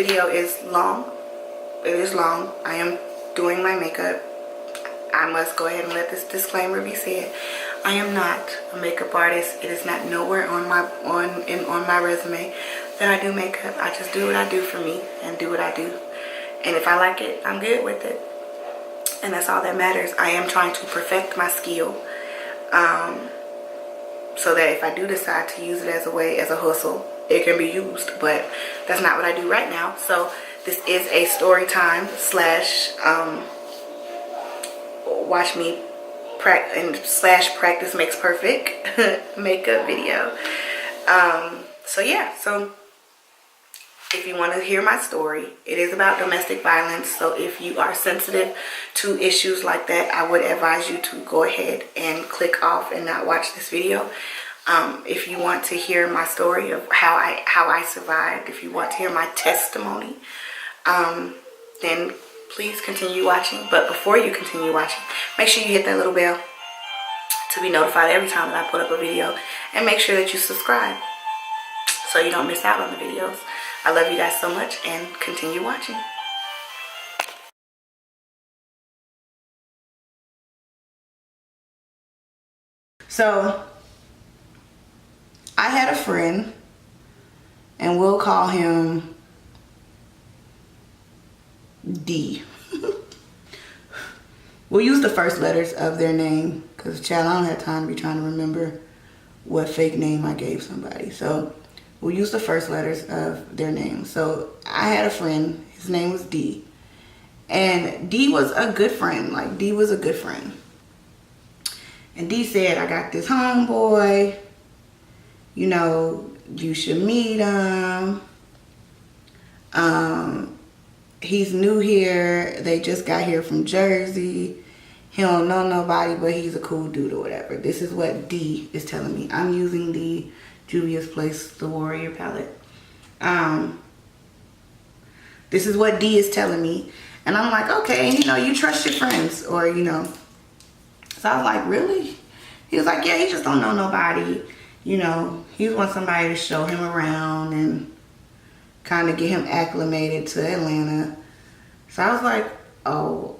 video is long. It is long. I am doing my makeup. I must go ahead and let this disclaimer be said. I am not a makeup artist. It is not nowhere on my resume that I do makeup. I just do what I do for me and do what I do. And if I like it, I'm good with it. And that's all that matters. I am trying to perfect my skill. So that if I do decide to use it as a hustle, it can be used. But that's not what I do right now. So this is a story time slash watch me practice makes perfect makeup video. So yeah, so if you want to hear my story, it is about domestic violence. So if you are sensitive to issues like that, I would advise you to go ahead and click off and not watch this video. If you want to hear my story of how I survived, if you want to hear my testimony, then please continue watching. But before you continue watching, make sure you hit that little bell to be notified every time that I put up a video, and make sure that you subscribe so you don't miss out on the videos. I love you guys so much, and continue watching. So I had a friend, and we'll call him D. We'll use the first letters of their name because, child, I don't have time to be trying to remember what fake name I gave somebody. So we'll use the first letters of their name. So I had a friend. His name was D. And D was a good friend. Like, D was a good friend. And D said, I got this homeboy. You know, you should meet him. He's new here. They just got here from Jersey. He don't know nobody, but he's a cool dude or whatever. This is what D is telling me. I'm using the Juvia's Place The Warrior palette. This is what D is telling me. And I'm like, okay, you know, you trust your friends, or, you know. So I was like, really? He was like, yeah, he just don't know nobody. You know, he wants somebody to show him around and kind of get him acclimated to Atlanta. So I was like, oh,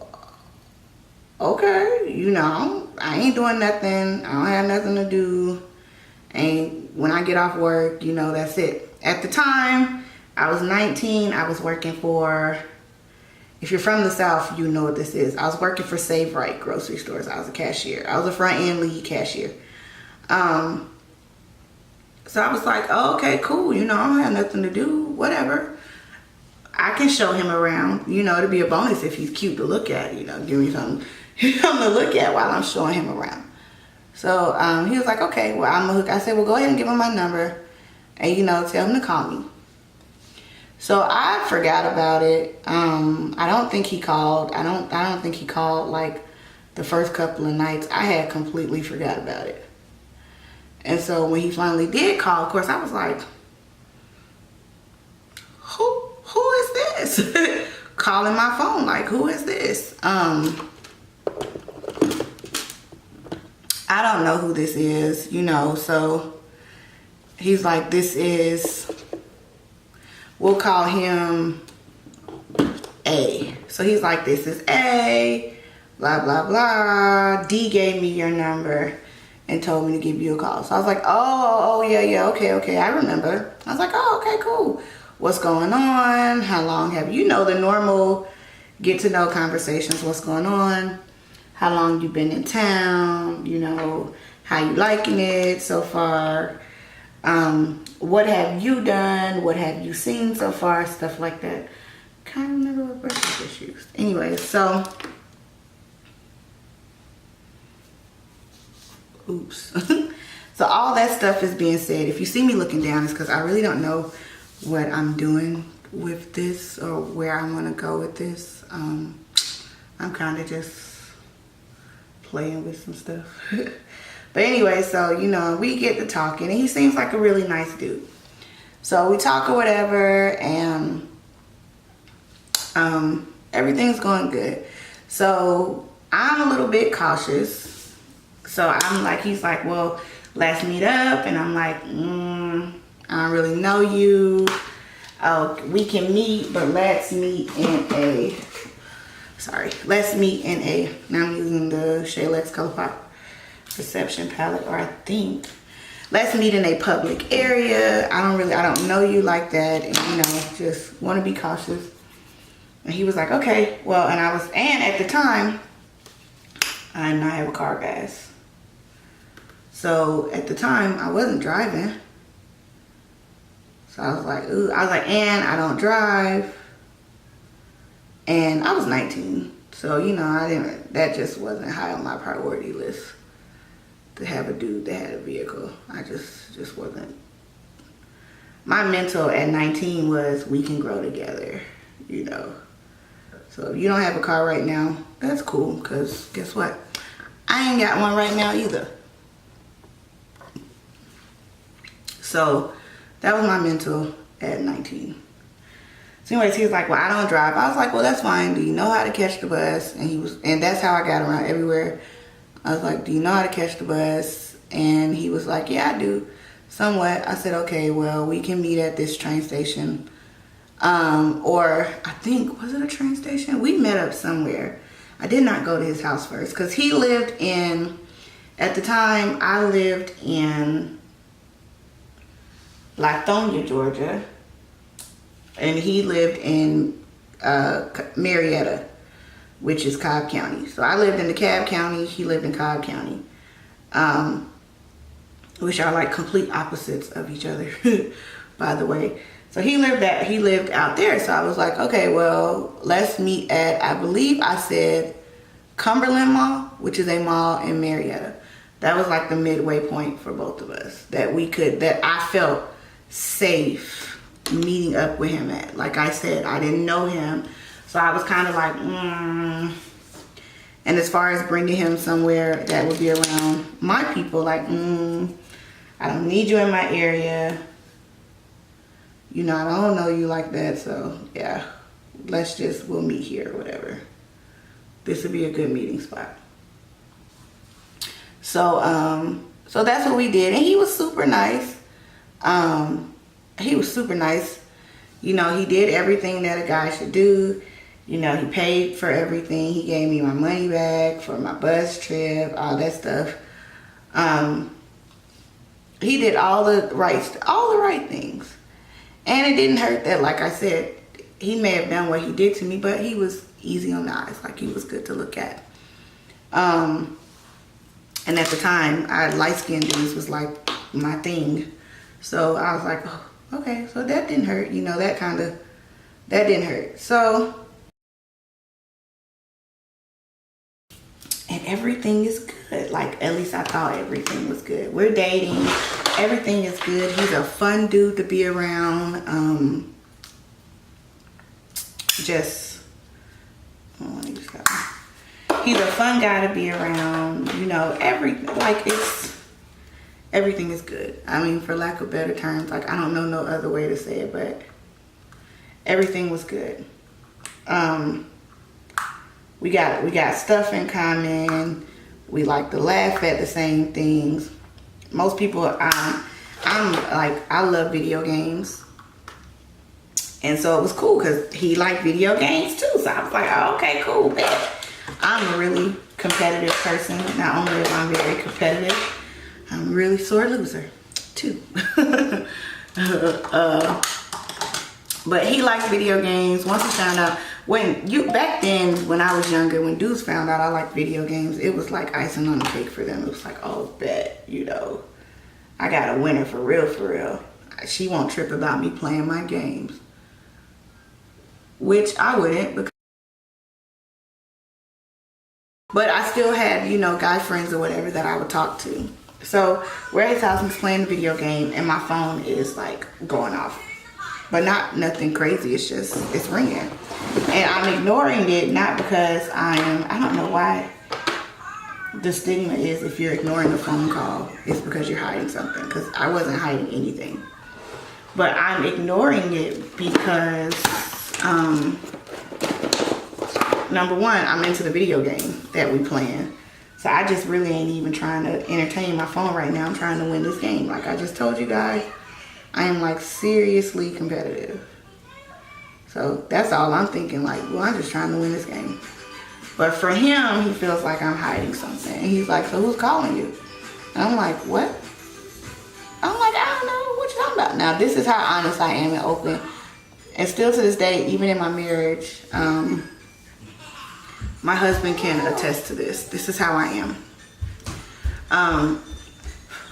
okay, you know, I ain't doing nothing. I don't have nothing to do. And when I get off work, you know, that's it. At the time, I was 19. I was working for, if you're from the South, you know what this is. I was working for Save Right grocery stores. I was a cashier. I was a front end lead cashier. So I was like, oh, okay, cool. You know, I don't have nothing to do. Whatever. I can show him around. You know, it'd be a bonus if he's cute to look at. You know, give me something to look at while I'm showing him around. So he was like, okay, well, I'm gonna hook. I said, well, go ahead and give him my number, and, you know, tell him to call me. So I forgot about it. I don't think he called. I don't think he called like the first couple of nights. I had completely forgot about it. And so when he finally did call, of course, I was like, who is this? Calling my phone, like, who is this? I don't know who this is, you know. So he's like, this is, we'll call him A. So he's like, this is A, blah, blah, blah. D gave me your number and told me to give you a call. So I was like, oh, yeah, okay, I remember. I was like, oh, okay, cool. What's going on? How long have you know, the normal get to know conversations. What's going on? How long you been in town? You know, how you liking it so far? What have you done? What have you seen so far? Stuff like that. Can't remember what brush I just used. Anyway, so oops. So all that stuff is being said. If you see me looking down, it's because I really don't know what I'm doing with this or where I want to go with this. I'm kind of just playing with some stuff. But anyway, so, you know, we get to talking, and he seems like a really nice dude. So we talk or whatever, and everything's going good. So I'm a little bit cautious. So I'm like, he's like, well, let's meet up. And I'm like, I don't really know you. oh, we can meet, but let's meet in a, let's meet in a, now I'm using the Shaylex Color Pop Perception palette, or I think, let's meet in a public area. I don't know you like that, and you know, just want to be cautious. And he was like, okay, well, and at the time, I did not have a car gas. So at the time, I wasn't driving. So I was like, ooh, and I don't drive. And I was 19. So, you know, that just wasn't high on my priority list to have a dude that had a vehicle. I just wasn't. My mental at 19 was, we can grow together, you know. So if you don't have a car right now, that's cool, because guess what? I ain't got one right now either. So that was my mental at 19. So anyways, he was like, well, I don't drive. I was like, well, that's fine. Do you know how to catch the bus? And that's how I got around everywhere. I was like, do you know how to catch the bus? And he was like, yeah, I do, somewhat. I said, okay, well, we can meet at this train station. Or I think, was it a train station? We met up somewhere. I did not go to his house first, because he lived in, at the time, I lived in Lithonia, Georgia. And he lived in Marietta, which is Cobb County. So I lived in DeKalb County, he lived in Cobb County. Which are like complete opposites of each other, by the way. So he lived out there. So I was like, okay, well, let's meet at, I believe I said Cumberland Mall, which is a mall in Marietta. That was like the midway point for both of us, that I felt safe meeting up with him at. Like I said, I didn't know him. So I was kind of like, And as far as bringing him somewhere that would be around my people, like, I don't need you in my area. You know, I don't know you like that, so yeah, we'll meet here or whatever. This would be a good meeting spot. So, so that's what we did, and he was super nice. He was super nice. You know, he did everything that a guy should do. You know, he paid for everything. He gave me my money back for my bus trip, all that stuff. He did all the right things. And it didn't hurt that, like I said, he may have done what he did to me, but he was easy on the eyes. Like, he was good to look at. And at the time, light-skinned dudes was like my thing. So I was like, oh, okay, so that didn't hurt. You know, that didn't hurt. So, and everything is good. Like, at least I thought everything was good. We're dating. Everything is good. He's a fun dude to be around. He's a fun guy to be around. You know, everything is good. I mean, for lack of better terms, like, I don't know no other way to say it, but everything was good. We got stuff in common. We like to laugh at the same things. Most people, I love video games. And so it was cool because he liked video games too. So I was like, oh, okay, cool, bet. I'm a really competitive person. Not only am I very competitive, I'm a really sore loser too. But he liked video games. Once he found out, back then when I was younger, when dudes found out I liked video games, it was like icing on the cake for them. It was like, oh, bet, you know, I got a winner for real, for real. She won't trip about me playing my games. Which I wouldn't, but I still had, you know, guy friends or whatever that I would talk to. So we're at his house, he's playing the video game, and my phone is like going off. But nothing crazy, it's ringing. And I'm ignoring it, not because I don't know why the stigma is if you're ignoring a phone call, it's because you're hiding something, because I wasn't hiding anything. But I'm ignoring it because, number one, I'm into the video game that we playing. So I just really ain't even trying to entertain my phone right now. I'm trying to win this game. Like I just told you guys, I am like seriously competitive. So that's all I'm thinking, like, well, I'm just trying to win this game. But for him, he feels like I'm hiding something. And he's like, so who's calling you? And I'm like, what? I'm like, I don't know what you're talking about. Now, this is how honest I am and open. And still to this day, even in my marriage, my husband can attest to this. This is how I am.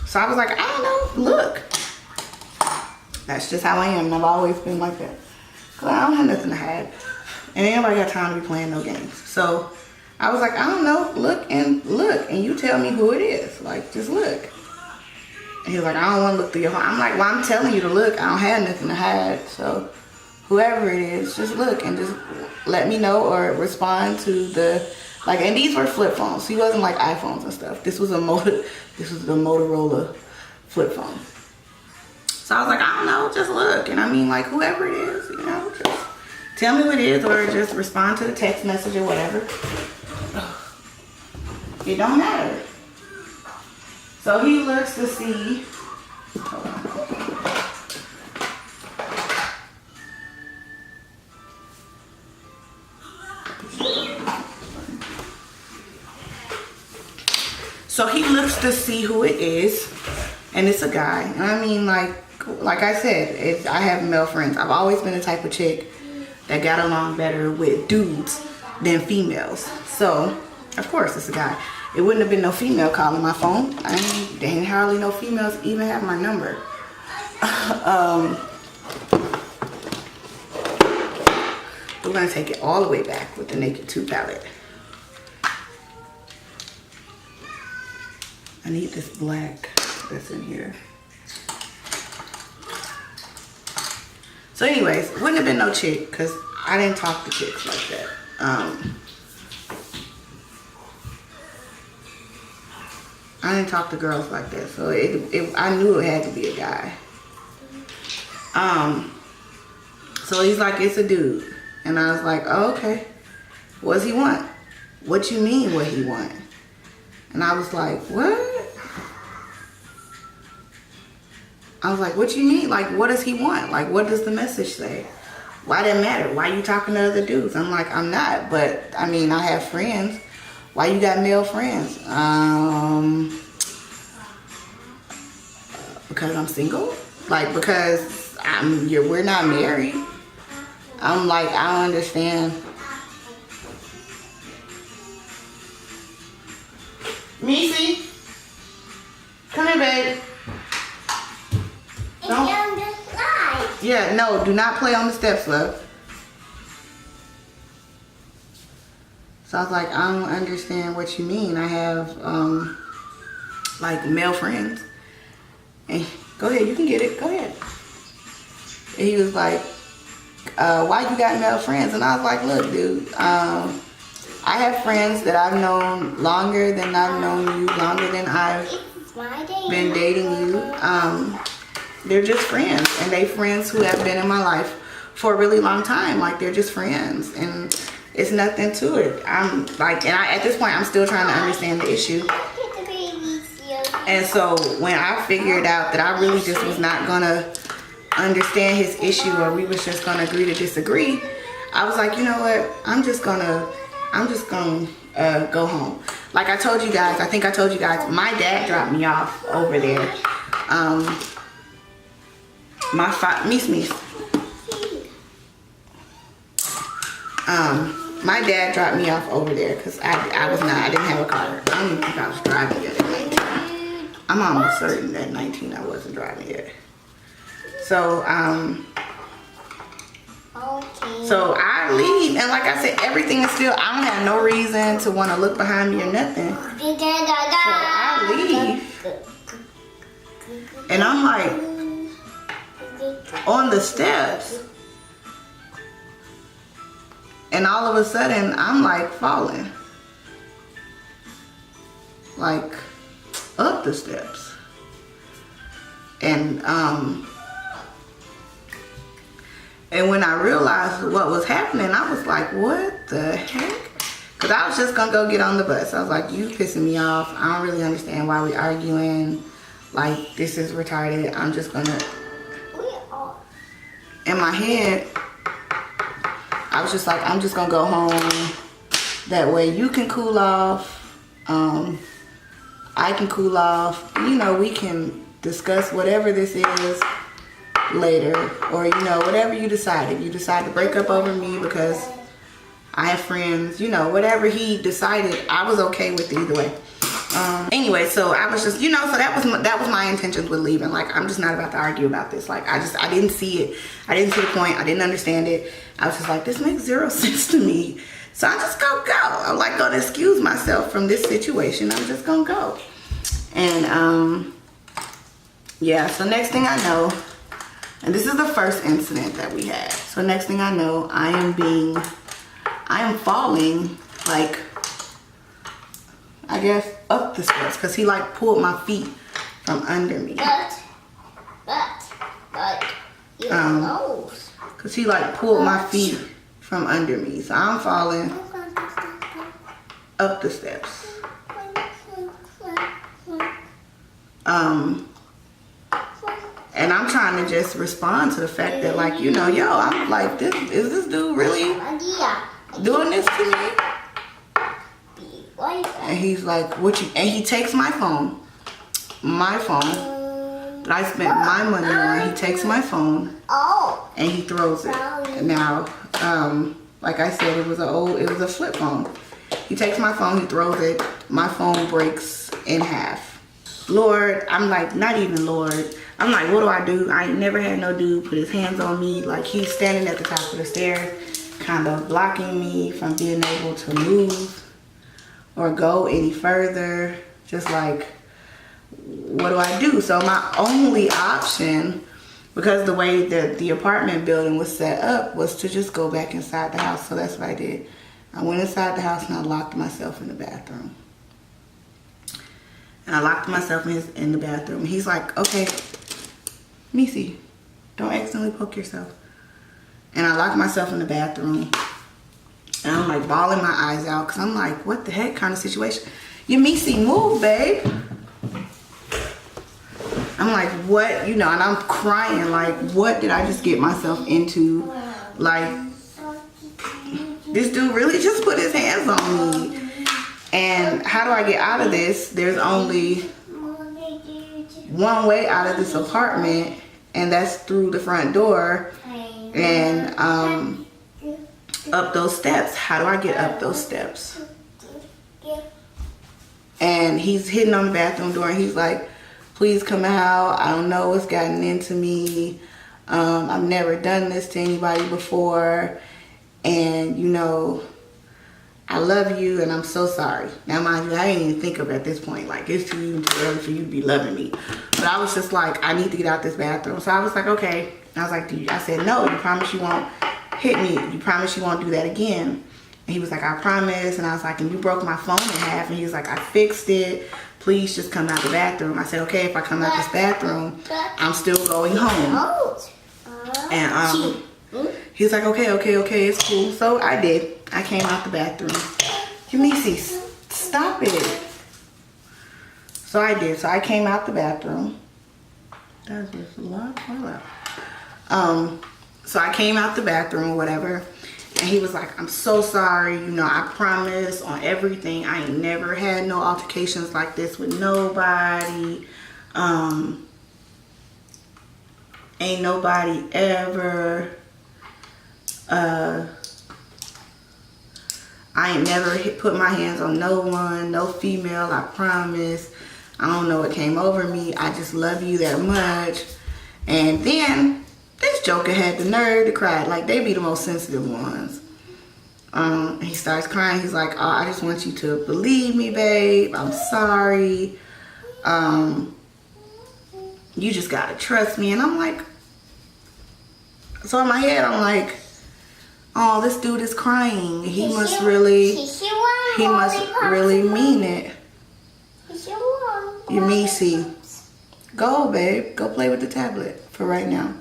So I was like, I don't know, look. That's just how I am, and I've always been like that. Cause I don't have nothing to hide. And ain't nobody got time to be playing no games. So I was like, I don't know, look, and you tell me who it is. Like, just look. And he was like, I don't want to look through your phone. I'm like, well, I'm telling you to look. I don't have nothing to hide. So whoever it is, just look and just let me know or respond to the, like, and these were flip phones. So he wasn't like iPhones and stuff. This was the Motorola flip phone. So I was like, I don't know, just look. And I mean, like, whoever it is, you know, just tell me who it is or just respond to the text message or whatever. It don't matter. So he looks to see, hold on. So he looks to see who it is, and it's a guy. And I mean, like I said, I have male friends. I've always been the type of chick that got along better with dudes than females. So, of course, it's a guy. It wouldn't have been no female calling my phone. There ain't hardly no females even have my number. We're gonna take it all the way back with the Naked 2 palette. I need this black that's in here. So anyways, wouldn't have been no chick because I didn't talk to chicks like that. I didn't talk to girls like that. So I knew it had to be a guy. So he's like, it's a dude. And I was like, oh, okay. What does he want? What you mean what he want? And I was like, what? I was like, what you mean? Like, what does he want? Like, what does the message say? Why does it matter? Why you talking to other dudes? I'm like, I'm not. But, I mean, I have friends. Why you got male friends? Because I'm single? Like, because we're not married. I'm like, I don't understand. Missy, come here, babe. It's on the slide. Yeah, no, do not play on the steps, love. So I was like, I don't understand what you mean. I have, like, male friends. And go ahead, you can get it. Go ahead. And he was like, why you got male friends? And I was like, look, dude, I have friends that I've known longer than I've known you, longer than I've been dating you. They're just friends, and they friends who have been in my life for a really long time. Like, they're just friends, and it's nothing to it. I'm like, and at this point, I'm still trying to understand the issue. And so when I figured out that I really just was not gonna understand his issue, or we was just gonna agree to disagree, I was like, you know what? I'm just gonna go home. Like I told you guys, I think I told you guys, my dad dropped me off over there. My dad dropped me off over there because I didn't have a car. I don't even think I was driving yet at 19. I'm almost certain that 19 I wasn't driving yet. So, so I leave, and like I said, everything is still, I don't have no reason to want to look behind me or nothing. So I leave, and I'm like, on the steps, and all of a sudden, I'm like falling. Like, up the steps. And when I realized what was happening, I was like, what the heck? Because I was just going to go get on the bus. I was like, you pissing me off. I don't really understand why we arguing. Like, this is retarded. I'm just going to... In my head, I was just like, I'm just gonna go home. That way you can cool off. I can cool off. You know, we can discuss whatever this is later. Or, you know, whatever you decide. If you decide to break up over me because I have friends, you know, whatever he decided, I was okay with either way. Anyway, so I was just, you know, so that was my intentions with leaving. Like, I'm just not about to argue about this. Like, I didn't see it. I didn't see the point. I didn't understand it. I was just like, this makes zero sense to me. So I'm just gonna go. I'm like gonna excuse myself from this situation. I'm just gonna go. And yeah, so next thing I know, and this is the first incident that we had. So next thing I know, I am falling, like, I guess up the steps, because he like pulled my feet from under me. But your nose. Because he like pulled my feet from under me. So I'm falling up the steps. And I'm trying to just respond to the fact that, like, you know, yo, I'm like, is this dude really doing this to me? And he's like, and he takes my phone that I spent my money on. He takes my phone and he throws it. Now, like I said, it was a flip phone. He takes my phone, he throws it, my phone breaks in half. Lord, I'm like, not even Lord. I'm like, what do I do? I ain't never had no dude put his hands on me. Like, he's standing at the top of the stairs, kind of blocking me from being able to move or go any further. Just like, what do I do? So my only option, because the way that the apartment building was set up, was to just go back inside the house. So that's what I did. I went inside the house and I locked myself in the bathroom. And I locked myself in the bathroom. He's like, okay, Missy, don't accidentally poke yourself. And I locked myself in the bathroom. And I'm like bawling my eyes out, because I'm like, what the heck kind of situation? You Missy, move, babe. I'm like, what? You know, and I'm crying, like, what did I just get myself into? Like, this dude really just put his hands on me. And how do I get out of this? There's only one way out of this apartment, and that's through the front door and up those steps. How do I get up those steps? And he's hitting on the bathroom door, and he's like, please come out. I don't know what's gotten into me. I've never done this to anybody before. And, you know, I love you and I'm so sorry. Now, mind you, I didn't even think of it at this point. Like, it's too early for you to be loving me. But I was just like, I need to get out this bathroom. So I was like, okay. And I was like, I said, no, you promise you won't hit me. You promise you won't do that again. And he was like, I promise. And I was like, and you broke my phone in half. And he was like, I fixed it. Please just come out the bathroom. I said, okay, if I come out this bathroom, I'm still going home. And he was like, okay, it's cool. So I did. I came out the bathroom. Missy, stop it. So I did. So I came out the bathroom. That was just a lot. So I came out the bathroom or whatever. And he was like, I'm so sorry. You know, I promise on everything. I ain't never had no altercations like this with nobody. Ain't nobody ever. I ain't never put my hands on no one, no female, I promise. I don't know what came over me. I just love you that much. And then this joker had the nerve to cry. Like, they be the most sensitive ones. He starts crying. He's like, oh, I just want you to believe me, babe. I'm sorry. You just gotta trust me. And I'm like, so in my head, I'm like, oh, this dude is crying. He must really mean it. You Missy, go, babe. Go play with the tablet for right now.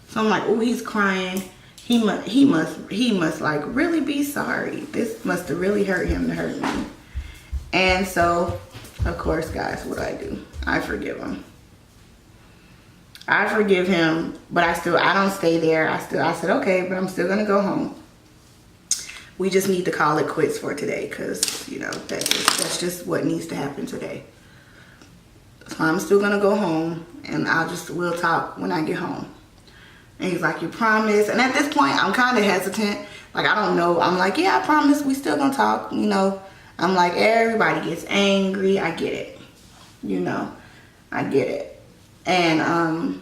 So I'm like, oh, he's crying. He must like really be sorry. This must have really hurt him to hurt me. And so, of course, guys, what do? I forgive him. I forgive him, but I don't stay there. I said, okay, but I'm still gonna go home. We just need to call it quits for today, because, you know, that's just what needs to happen today. So I'm still gonna go home, and we'll talk when I get home. And he's like, you promise? And at this point, I'm kind of hesitant. Like, I don't know. I'm like, yeah, I promise. We still gonna talk, you know. I'm like, everybody gets angry. I get it. You know, I get it. And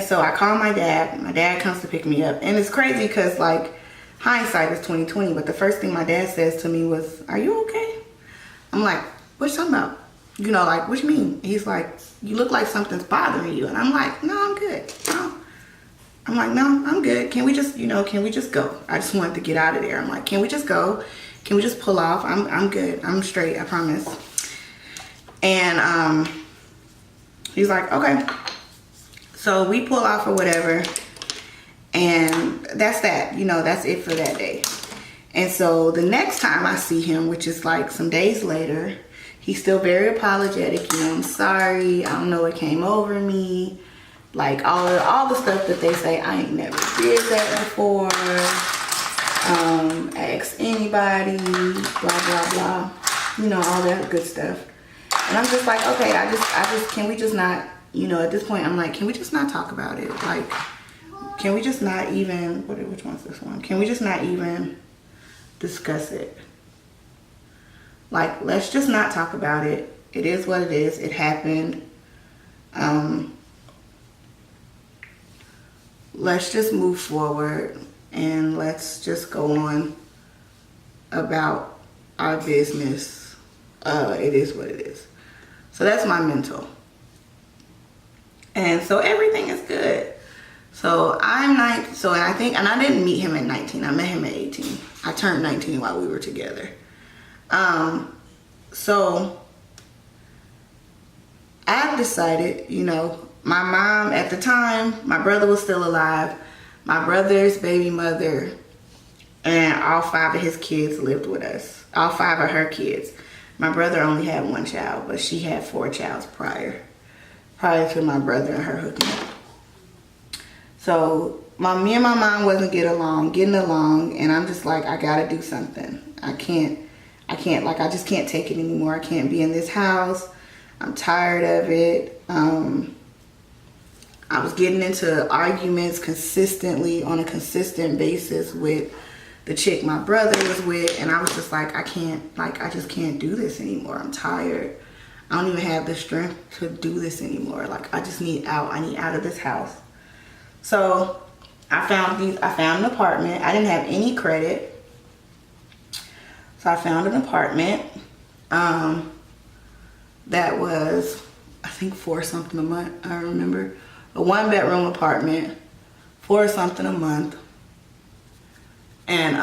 so I call my dad. My dad comes to pick me up. And it's crazy because, like, hindsight is 20/20. But the first thing my dad says to me was, are you okay? I'm like, what you talking about? You know, like, what you mean? He's like, you look like something's bothering you. And I'm like, no, I'm good. No. I'm like, no, I'm good. Can we just, you know, can we just go? I just wanted to get out of there. I'm like, can we just go? Can we just pull off? I'm good. I'm straight, I promise. And he's like, okay. So we pull off or whatever. And that's that. You know, that's it for that day. And so the next time I see him, which is like some days later, he's still very apologetic. You know, I'm sorry. I don't know what came over me. Like all the stuff that they say, I ain't never did that before. Ask anybody, blah, blah, blah. You know, all that good stuff. And I'm just like, okay, I just, can we just not, you know, at this point, I'm like, can we just not talk about it? Like, can we just not even, which one's this one? Can we just not even discuss it? Like, let's just not talk about it. It is what it is. It happened. Let's just move forward and let's just go on about our business. It is what it is. So that's my mental. And so everything is good. So I'm 19. So, and I didn't meet him at 19. I met him at 18. I turned 19 while we were together. So I've decided, you know, my mom at the time, my brother was still alive. My brother's baby mother and all 5 of his kids lived with us. All 5 of her kids. My brother only had 1 child, but she had 4 childs prior to my brother and her hooking up. So me and my mom wasn't getting along, and I'm just like, I gotta do something. I can't, like, I just can't take it anymore. I can't be in this house. I'm tired of it. I was getting into arguments consistently on a consistent basis with the chick my brother was with, and I was just like, I just can't do this anymore. I'm tired. I don't even have the strength to do this anymore. Like, I just need out. I need out of this house. So I found an apartment. I didn't have any credit. So I found an apartment that was, I think, $4 something a month. I remember a 1-bedroom apartment, $4 something a month. And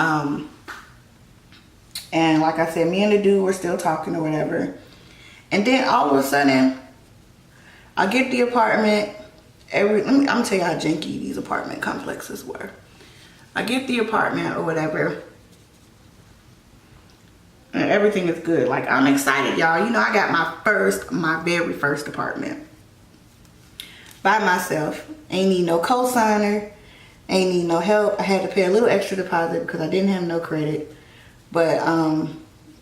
like I said, me and the dude were still talking or whatever. And then all of a sudden, I get the apartment. I'm gonna tell you how janky these apartment complexes were. I get the apartment or whatever, and everything is good. Like, I'm excited, y'all. You know, I got my very first apartment by myself. Ain't need no co-signer. Ain't need no help. I had to pay a little extra deposit because I didn't have no credit. But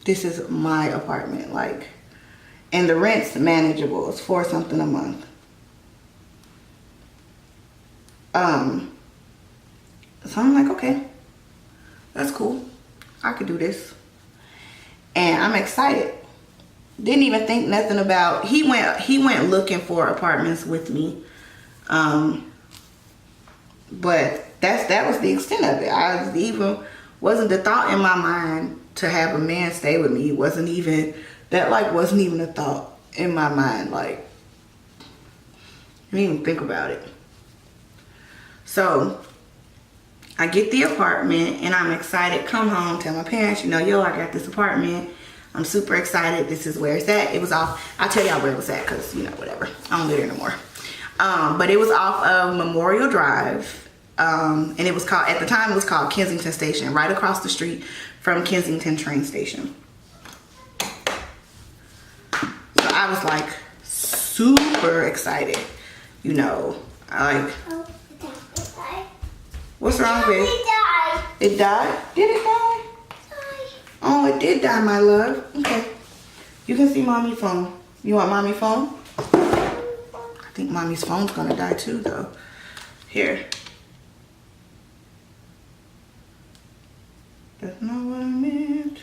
this is my apartment, like, and the rent's manageable. It's $4 something a month. So I'm like, okay, that's cool. I could do this. And I'm excited. Didn't even think nothing about, he went looking for apartments with me. But that was the extent of it. Wasn't the thought in my mind to have a man stay with me. Wasn't even a thought in my mind. Like, I didn't even think about it. So I get the apartment and I'm excited. Come home, tell my parents, you know, yo, I got this apartment. I'm super excited. This is where it's at. It was off. I'll tell y'all where it was at because, you know, whatever. I don't live there no more. But it was off of Memorial Drive. And it was called, at the time, it was called Kensington Station, right across the street from Kensington train station. So I was like super excited. You know, I like. Oh, What's wrong with it? It died. It died? Did it die? Oh, it did die, my love. Okay. You can see mommy's phone. You want mommy's phone? I think mommy's phone's gonna die too, though. Here. That's not what I meant.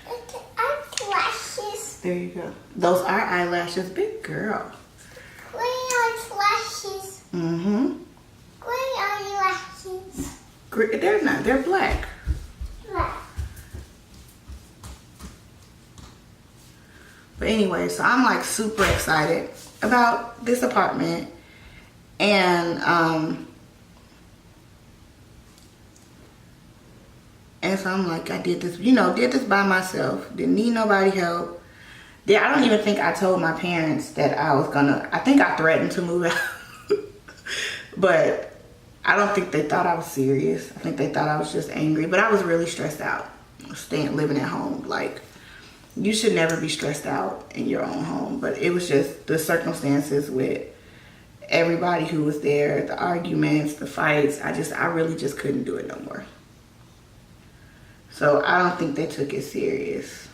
Eyelashes. There you go. Those are eyelashes, big girl. Green eyelashes. Mm-hmm. Green eyelashes. They're not. They're black. Black. But anyway, so I'm like super excited about this apartment. And so I'm like, I did this, did this by myself. Didn't need nobody help. I don't even think I told my parents that I think I threatened to move out. But I don't think they thought I was serious. I think they thought I was just angry. But I was really stressed out, living at home. Like, you should never be stressed out in your own home. But it was just the circumstances with everybody who was there, the arguments, the fights. I really just couldn't do it no more. So I don't think they took it serious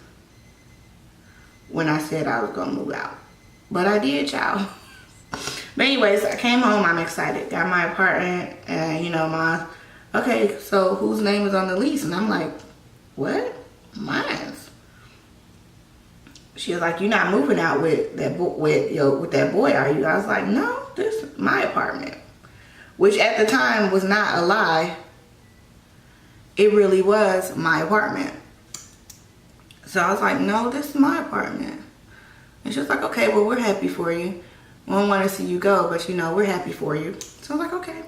when I said I was gonna move out. But I did, y'all. But anyways, I came home, I'm excited. Got my apartment and okay, so whose name is on the lease? And I'm like, what? Mine's. She was like, you're not moving out with that boy, are you? I was like, no, this is my apartment. Which at the time was not a lie. It really was my apartment. So I was like, no, this is my apartment. And she was like, okay, well, we're happy for you. We don't want to see you go, but we're happy for you. So I was like, okay,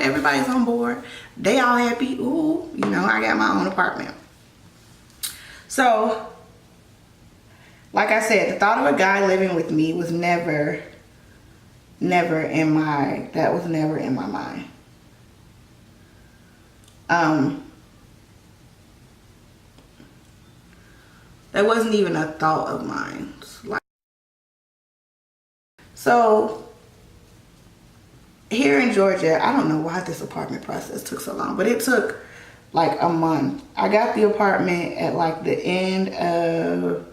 everybody's on board. They all happy. Ooh, I got my own apartment. So, like I said, the thought of a guy living with me was never in my mind. That wasn't even a thought of mine. So here in Georgia, I don't know why this apartment process took so long, but it took like a month. I got the apartment at like the end of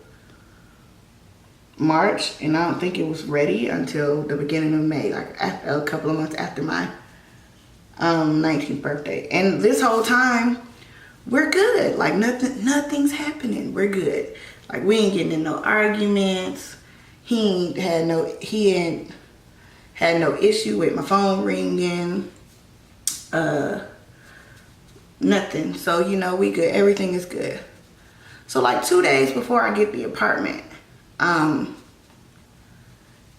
March, and I don't think it was ready until the beginning of May, like a couple of months after my 19th birthday. And this whole time, we're good. Like nothing's happening. We're good. Like we ain't getting in no arguments. He had no issue with my phone ringing. Nothing. So we good. Everything is good. So like 2 days before I get the apartment,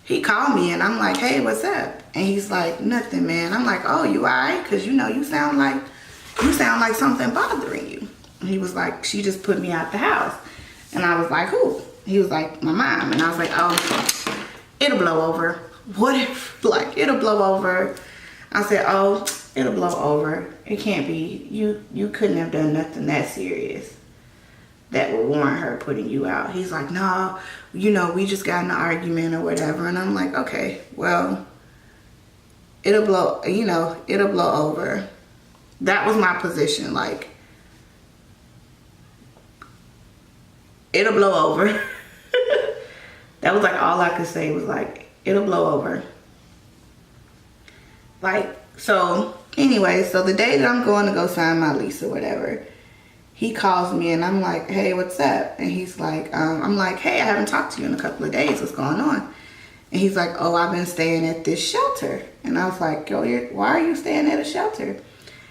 he called me and I'm like, hey, what's up? And he's like, nothing, man. I'm like, oh, you all right? Because you sound like something bothering you. And he was like, she just put me out the house. And I was like, who? He was like, my mom. And I was like, oh, it'll blow over. What if, it'll blow over? I said, oh, it'll blow over. It can't be. You couldn't have done nothing that serious that would warrant her putting you out. He's like, no, we just got in an argument or whatever. And I'm like, okay, well, it'll blow over. That was my position. Like, it'll blow over. That was like all I could say was like, it'll blow over. Like, so anyway, so the day that I'm going to go sign my lease or whatever, he calls me and I'm like, hey, what's up? And he's like, I'm like, hey, I haven't talked to you in a couple of days. What's going on? And he's like, oh, I've been staying at this shelter. And I was like, yo, why are you staying at a shelter?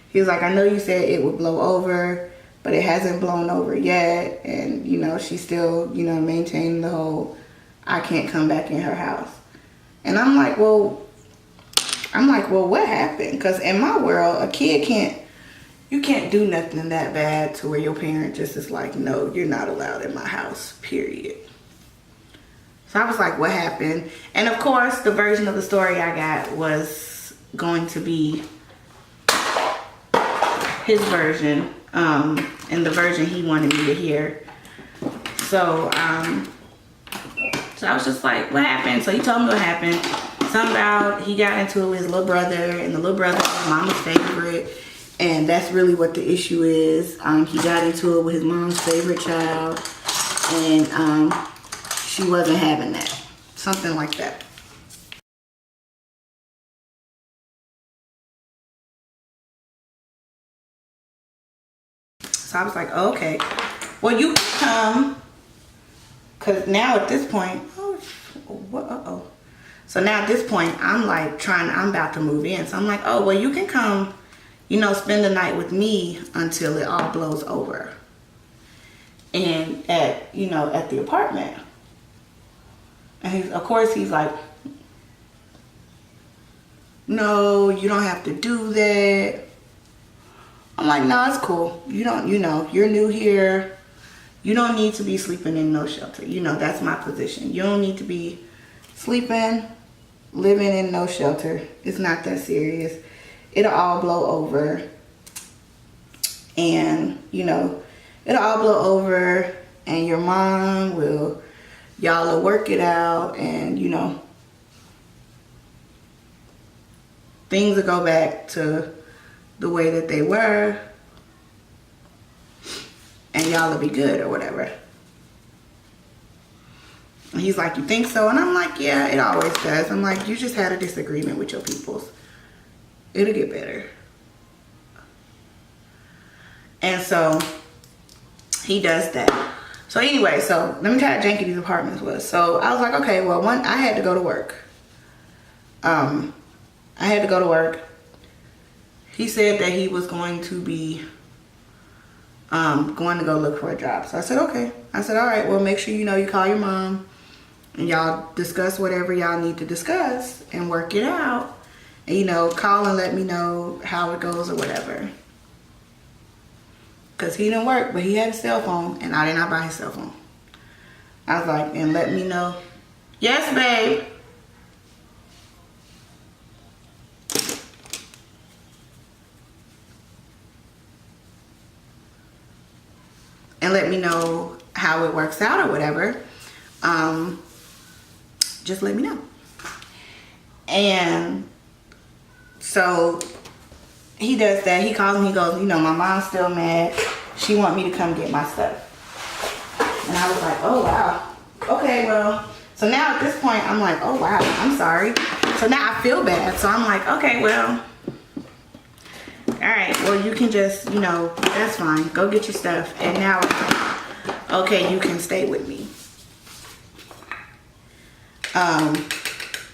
He was like, I know you said it would blow over, but it hasn't blown over yet. And, she's still, maintaining the whole, I can't come back in her house. And I'm like, well, what happened? Because in my world, a kid you can't do nothing that bad to where your parent just is like, no, you're not allowed in my house, period. So I was like, what happened? And of course, the version of the story I got was going to be his version, and the version he wanted me to hear. So I was just like, what happened? So he told me what happened. Something about he got into it with his little brother, and the little brother was mama's favorite, and that's really what the issue is. He got into it with his mom's favorite child, and she wasn't having that. Something like that. So I was like, oh, okay, well, you can come, because now at this point, so now at this point, I'm like I'm about to move in. So I'm like, oh, well, you can come, you know, spend the night with me until it all blows over. And at the apartment. And of course, he's like, no, you don't have to do that. I'm like, no, it's cool. You're new here. You don't need to be sleeping in no shelter. That's my position. You don't need to be living in no shelter. It's not that serious. It'll all blow over. And, it'll all blow over, and your mom y'all will work it out, and, things will go back to the way that they were, and y'all will be good or whatever. And he's like, you think so? And I'm like, yeah, it always does. I'm like, you just had a disagreement with your peoples. It'll get better. And so he does that. So anyway, so let me tell you how janky these apartments was. So I was like, okay, well, I had to go to work. He said that he was going to be going to go look for a job. So I said, okay. I said, all right, well, make sure you call your mom and y'all discuss whatever y'all need to discuss and work it out. And, call and let me know how it goes or whatever. Because he didn't work, but he had a cell phone, and I did not buy his cell phone. I was like, and let me know. Yes, babe. And let me know how it works out or whatever. Just let me know. And so he does that. He calls me. He goes, my mom's still mad. She want me to come get my stuff. And I was like, oh, wow. Okay, well. So now at this point, I'm like, oh, wow. I'm sorry. So now I feel bad. So I'm like, okay, well. All right. Well, you can just, that's fine. Go get your stuff. And now, okay, you can stay with me.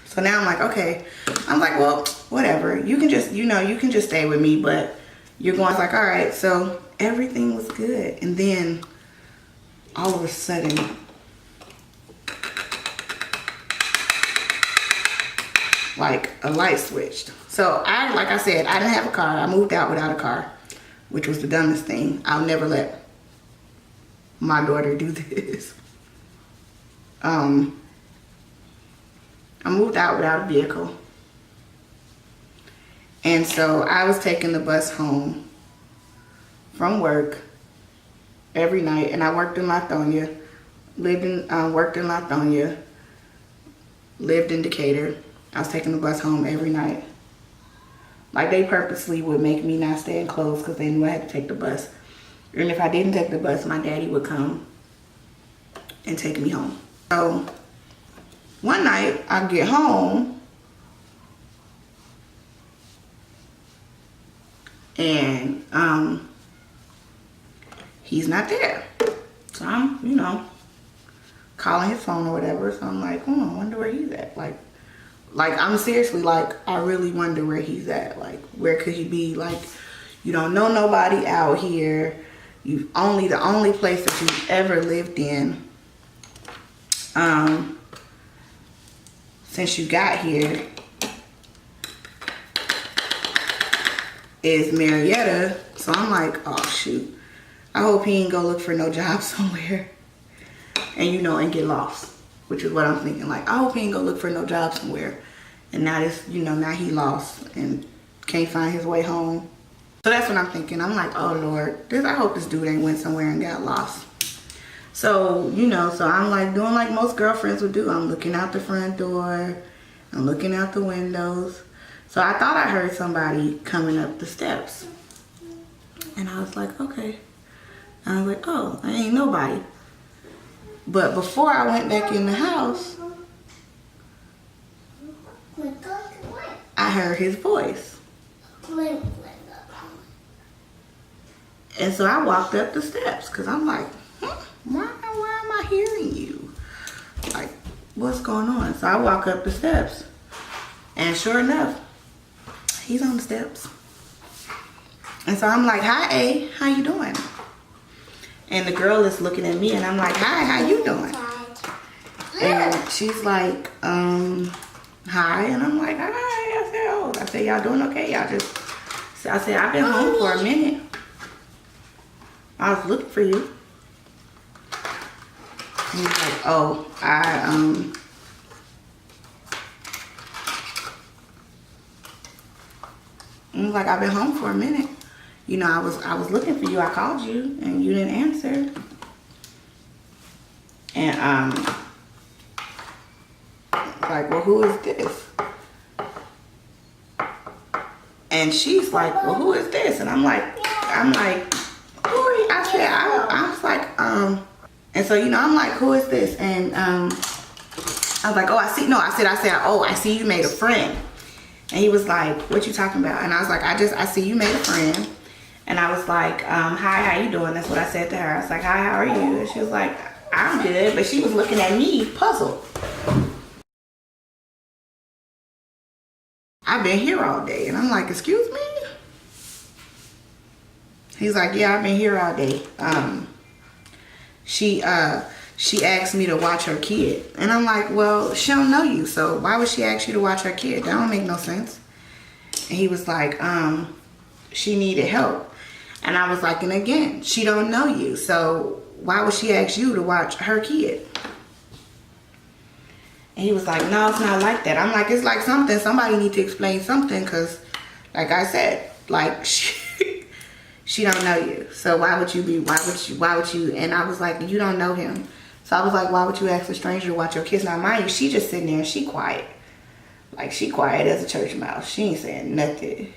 So now I'm like, okay. I'm like, well, whatever. You can just, you can just stay with me, but you're going. I was like, all right. So everything was good. And then all of a sudden, like a light switched. So like I said, I didn't have a car. I moved out without a car, which was the dumbest thing. I'll never let my daughter do this. I moved out without a vehicle. And so I was taking the bus home from work every night. And I worked in Lithonia, worked in Lithonia, lived in Decatur. I was taking the bus home every night. Like, they purposely would make me not stay in clothes because they knew I had to take the bus. And if I didn't take the bus, my daddy would come and take me home. So one night I get home and he's not there. So I'm, calling his phone or whatever. So I'm like, I wonder where he's at. Like I'm seriously like, I really wonder where he's at. Like, where could he be? Like, you don't know nobody out here. The only place that you've ever lived in since you got here is Marietta. So I'm like, oh shoot. I hope he ain't go look for no job somewhere and and get lost, which is what I'm thinking. Like, I hope he ain't go look for no job somewhere and now this, now he lost and can't find his way home. So that's what I'm thinking. I'm like, oh Lord, I hope this dude ain't went somewhere and got lost. So, so I'm like doing like most girlfriends would do. I'm looking out the front door. and looking out the windows. So I thought I heard somebody coming up the steps. And I was like, okay. And I was like, oh, I ain't nobody. But before I went back in the house, I heard his voice. And so I walked up the steps because I'm like, why am I hearing you? Like, what's going on? So I walk up the steps, and sure enough, he's on the steps. And so I'm like, hi, A, how you doing? And the girl is looking at me, and I'm like, hi, how you doing? And she's like, hi. And I'm like, hi. I said, oh, I said, y'all doing okay? I said, I've been home for a minute. I was looking for you. And he's like, oh, I'm like, I've been home for a minute. You know, I was looking for you. I called you and you didn't answer. And like, well, who is this? And she's like, well, who is this? And I'm like, who are you? I said, I was like, and so, you know, I'm like, who is this? And I was like, oh, I said, oh, I see you made a friend. And he was like, what you talking about? And I was like, I see you made a friend. And I was like, hi, how you doing? That's what I said to her. I was like, hi, how are you? And she was like, I'm good. But she was looking at me puzzled. I've been here all day. And I'm like, excuse me? He's like, yeah, I've been here all day. She asked me to watch her kid. And I'm like, well, she don't know you. So why would she ask you to watch her kid? That don't make no sense. And he was like, she needed help. And I was like, and again, she don't know you. So why would she ask you to watch her kid? And he was like, no, it's not like that. I'm like, it's like something. Somebody need to explain something. Because like I said, like she don't know you. So why would you? And I was like, you don't know him. So I was like, why would you ask a stranger to watch your kids? Now mind you, she just sitting there and she quiet. Like she quiet as a church mouse. She ain't saying nothing.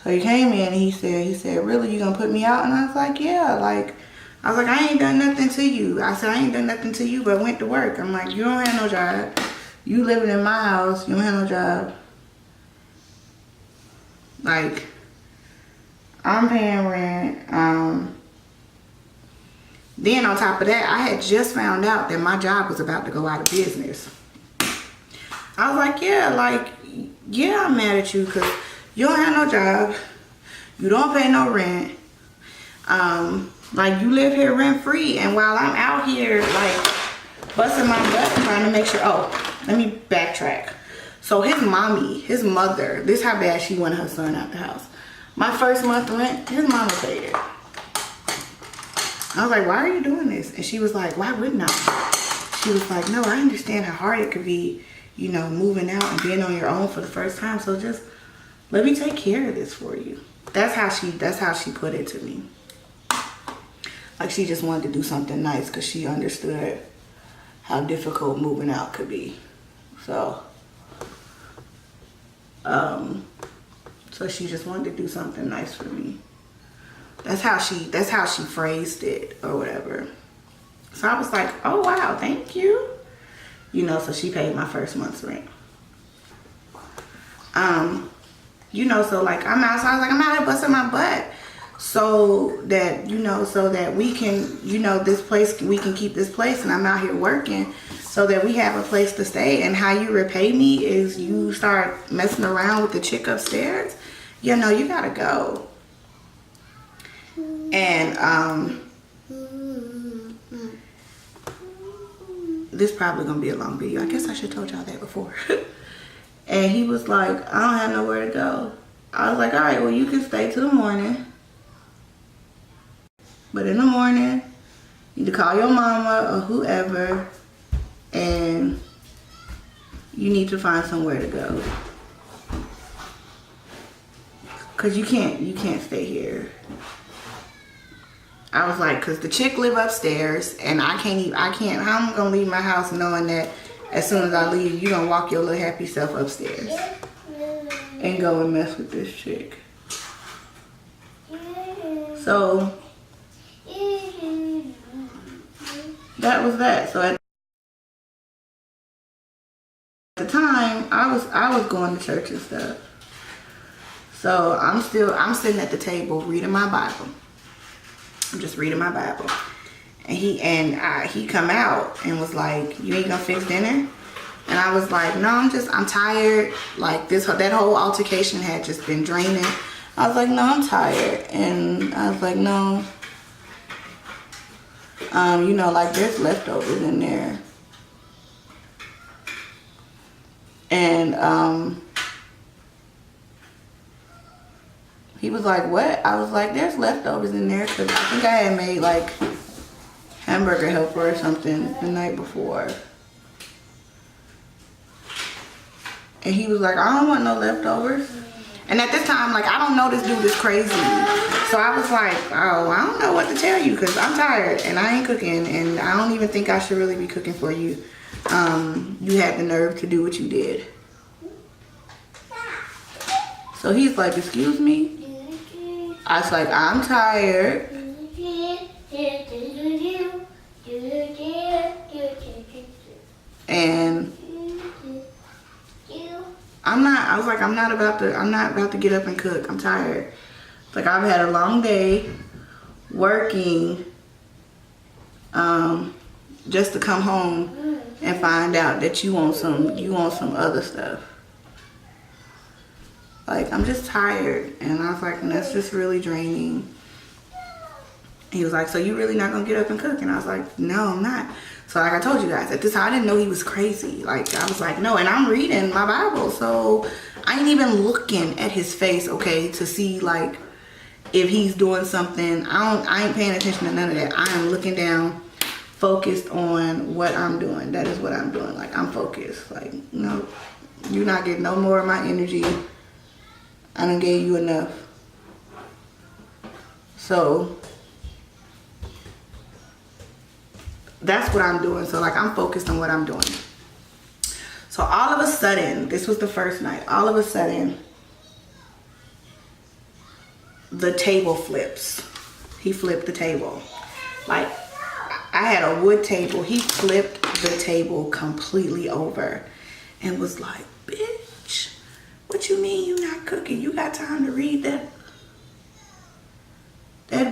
So he came in and he said, really, you gonna put me out? And I was like, yeah, I ain't done nothing to you. I said, I ain't done nothing to you but went to work. I'm like, you don't have no job. You living in my house, you don't have no job. Like, I'm paying rent. Then on top of that, I had just found out that my job was about to go out of business. I was like, yeah, I'm mad at you because you don't have no job. You don't pay no rent. Like, you live here rent free. And while I'm out here, like, busting my butt trying to make sure. Oh, let me backtrack. So his mother, this is how bad she wanted her son out the house. My first month rent, his mama paid it. I was like, why are you doing this? And she was like, why wouldn't I? She was like, no, I understand how hard it could be, you know, moving out and being on your own for the first time. So just let me take care of this for you. That's how she put it to me. Like she just wanted to do something nice because she understood how difficult moving out could be. So she just wanted to do something nice for me. That's how she phrased it or whatever. So I was like, oh wow, thank you. You know, so she paid my first month's rent. You know, so like I'm out, so I was like, I'm out here busting my butt so that, you know, so that we can, you know, we can keep this place, and I'm out here working so that we have a place to stay. And how you repay me is you start messing around with the chick upstairs. You know, you gotta go. And this probably gonna be a long video. I guess I should have told y'all that before. And he was like, I don't have nowhere to go. I was like, all right, well, you can stay till the morning. But in the morning, you need to call your mama or whoever, and you need to find somewhere to go. Cause you can't stay here. I was like, cause the chick live upstairs, and I can't. How am I gonna leave my house knowing that as soon as I leave, you gonna walk your little happy self upstairs and go and mess with this chick? So that was that. So at the time, I was going to church and stuff. So I'm sitting at the table reading my Bible. I'm just reading my Bible, and he come out and was like, "You ain't gonna fix dinner?" And I was like, "No, I'm tired. Like that whole altercation had just been draining." I was like, "No, I'm tired." And I was like, "No, you know, like there's leftovers in there." And he was like, "What?" I was like, "There's leftovers in there," because I think I had made like hamburger helper or something the night before. And he was like, "I don't want no leftovers." And at this time, like, I don't know this dude is crazy. So I was like, "Oh, I don't know what to tell you, because I'm tired and I ain't cooking, and I don't even think I should really be cooking for you. You had the nerve to do what you did." So he's like, "Excuse me?" I was like, "I'm tired." And I'm not about to get up and cook. I'm tired. Like, I've had a long day working, just to come home and find out that you want some other stuff. Like, I'm just tired. And I was like, and that's just really draining. He was like, "So you really not gonna get up and cook?" And I was like, "No, I'm not." So like I told you guys, at this time I didn't know he was crazy. Like, I was like, no, and I'm reading my Bible, so I ain't even looking at his face, okay, to see like if he's doing something. I ain't paying attention to none of that. I am looking down, focused on what I'm doing. That is what I'm doing. Like, I'm focused. Like, no, you're not getting no more of my energy. I done gave you enough. So that's what I'm doing. So like, I'm focused on what I'm doing. So all of a sudden, this was the first night, all of a sudden the table flips. He flipped the table. Like, I had a wood table. He flipped the table completely over and was like, "Bitch, what you mean you not cooking? You got time to read that